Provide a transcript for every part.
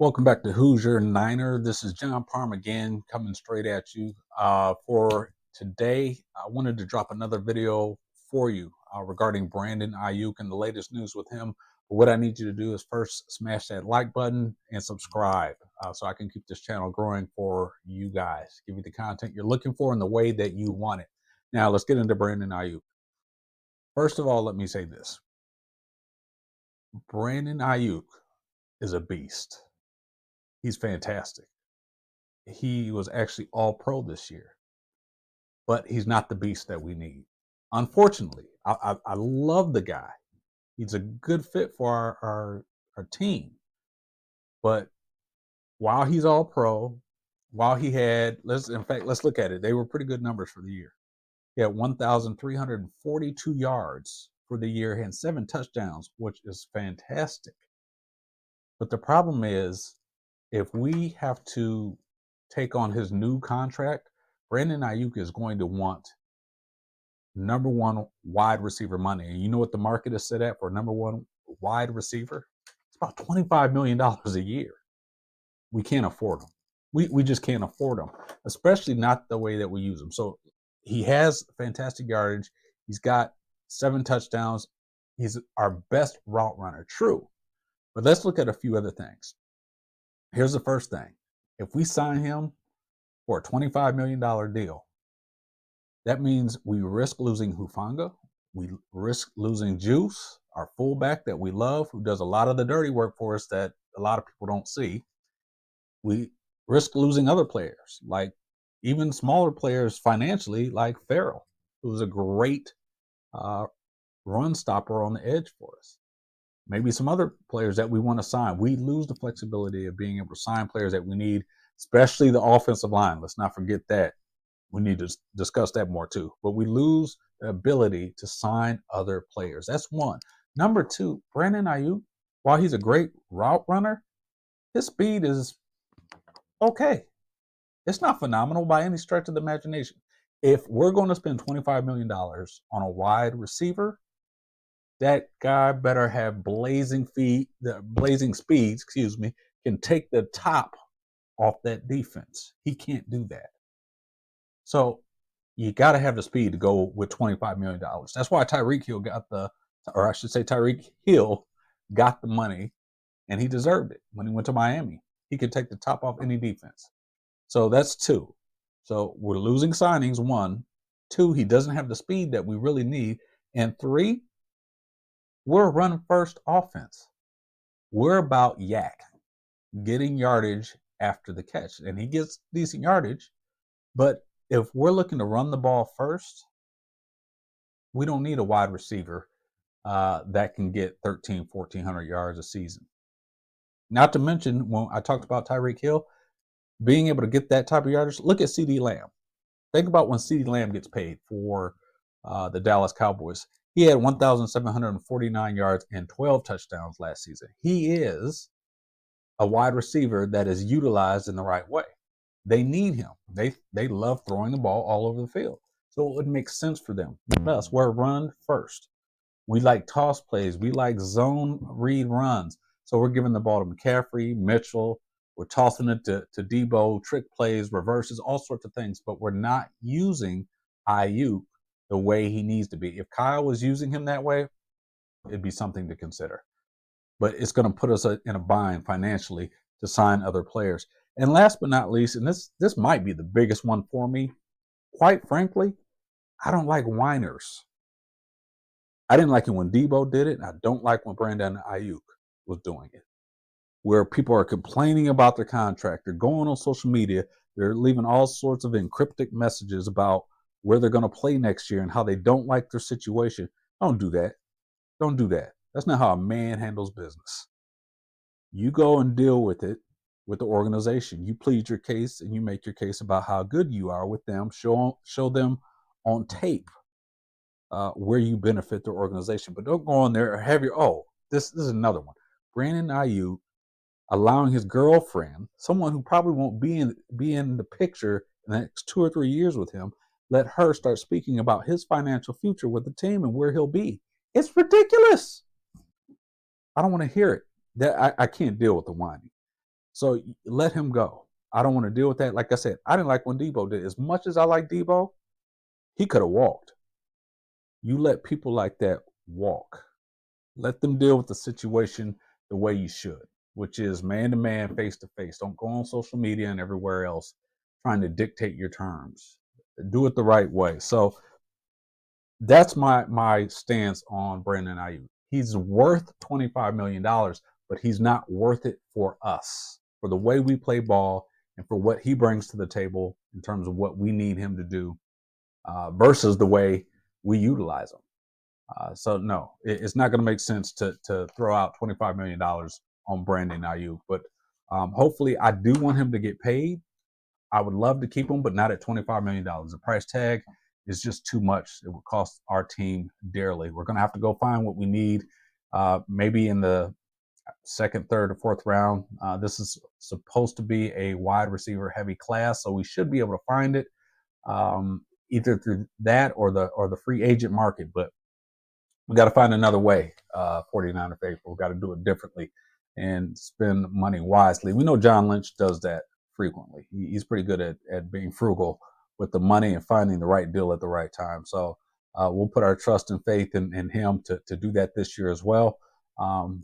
Welcome back to Who's Your Niner. This is John Parham again, coming straight at you. For today, I wanted to drop another video for you regarding Brandon Aiyuk and the latest news with him. But what I need you to do is first smash that like button and subscribe so I can keep this channel growing for you guys, give you the content you're looking for in the way that you want it. Now, let's get into Brandon Aiyuk. First of all, let me say this. Brandon Aiyuk is a beast. He's fantastic. He was actually all pro this year, but he's not the beast that we need. Unfortunately, I love the guy. He's a good fit for our team. But while he's all pro, while he had, let's look at it. They were pretty good numbers for the year. He had 1,342 yards for the year and 7 touchdowns, which is fantastic. But the problem is, if we have to take on his new contract, Brandon Aiyuk is going to want number one wide receiver money. And you know what the market is set at for number one wide receiver? It's about $25 million a year. We can't afford them. We just can't afford them, especially not the way that we use them. So he has fantastic yardage. He's got 7 touchdowns. He's our best route runner, true. But let's look at a few other things. Here's the first thing. If we sign him for a $25 million deal, that means we risk losing Hufanga. We risk losing Juice, our fullback that we love, who does a lot of the dirty work for us that a lot of people don't see. We risk losing other players, like even smaller players financially, like Farrell, who's a great run stopper on the edge for us. Maybe some other players that we want to sign. We lose the flexibility of being able to sign players that we need, especially the offensive line. Let's not forget that. We need to discuss that more too. But we lose the ability to sign other players. That's one. Number two, Brandon Aiyuk, while he's a great route runner, his speed is okay. It's not phenomenal by any stretch of the imagination. If we're going to spend $25 million on a wide receiver, that guy better have blazing speeds, can take the top off that defense. He can't do that. So you got to have the speed to go with $25 million. That's why Tyreek Hill got Tyreek Hill got the money, and he deserved it when he went to Miami. He could take the top off any defense. So that's 2. So we're losing signings, 1. 2, he doesn't have the speed that we really need. And 3, we're a run-first offense. We're about yak, getting yardage after the catch. And he gets decent yardage, but if we're looking to run the ball first, we don't need a wide receiver that can get 1,400 yards a season. Not to mention, when I talked about Tyreek Hill, being able to get that type of yardage, look at CeeDee Lamb. Think about when CeeDee Lamb gets paid for the Dallas Cowboys. He had 1,749 yards and 12 touchdowns last season. He is a wide receiver that is utilized in the right way. They need him. They love throwing the ball all over the field. So it would make sense for them. Us, we're run first. We like toss plays. We like zone read runs. So we're giving the ball to McCaffrey, Mitchell. We're tossing it to Debo, trick plays, reverses, all sorts of things. But we're not using Aiyuk the way he needs to be. If Kyle was using him that way, it'd be something to consider. But it's going to put us in a bind financially to sign other players. And last but not least, and this might be the biggest one for me, quite frankly, I don't like whiners. I didn't like it when Debo did it, and I don't like when Brandon Aiyuk was doing it, where people are complaining about their contract. They're going on social media. They're leaving all sorts of encryptic messages about where they're going to play next year and how they don't like their situation. Don't do that. Don't do that. That's not how a man handles business. You go and deal with it with the organization. You plead your case and you make your case about how good you are with them. Show them on tape where you benefit the organization. But don't go on there and have this is another one. Brandon Aiyuk allowing his girlfriend, someone who probably won't be in the picture in the next 2 or 3 years with him, let her start speaking about his financial future with the team and where he'll be. It's ridiculous. I don't want to hear it. I can't deal with the whining. So let him go. I don't want to deal with that. Like I said, I didn't like when Debo did. As much as I like Debo, he could have walked. You let people like that walk. Let them deal with the situation the way you should, which is man to man, face to face. Don't go on social media and everywhere else trying to dictate your terms. Do it the right way. So that's my stance on Brandon Aiyuk. He's worth $25 million, but he's not worth it for us, for the way we play ball and for what he brings to the table in terms of what we need him to do versus the way we utilize him. So no, it's not going to make sense to throw out $25 million on Brandon Aiyuk. But hopefully, I do want him to get paid. I would love to keep him, but not at $25 million. The price tag is just too much. It would cost our team dearly. We're going to have to go find what we need, maybe in the second, third, or fourth round. This is supposed to be a wide receiver heavy class, so we should be able to find it either through that or the free agent market. But we got to find another way. 49er faithful, we got to do it differently and spend money wisely. We know John Lynch does that frequently. He's pretty good at being frugal with the money and finding the right deal at the right time. So we'll put our trust and faith in him to do that this year as well.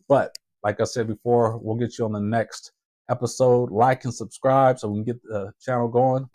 But like I said before, we'll get you on the next episode. Like and subscribe so we can get the channel going.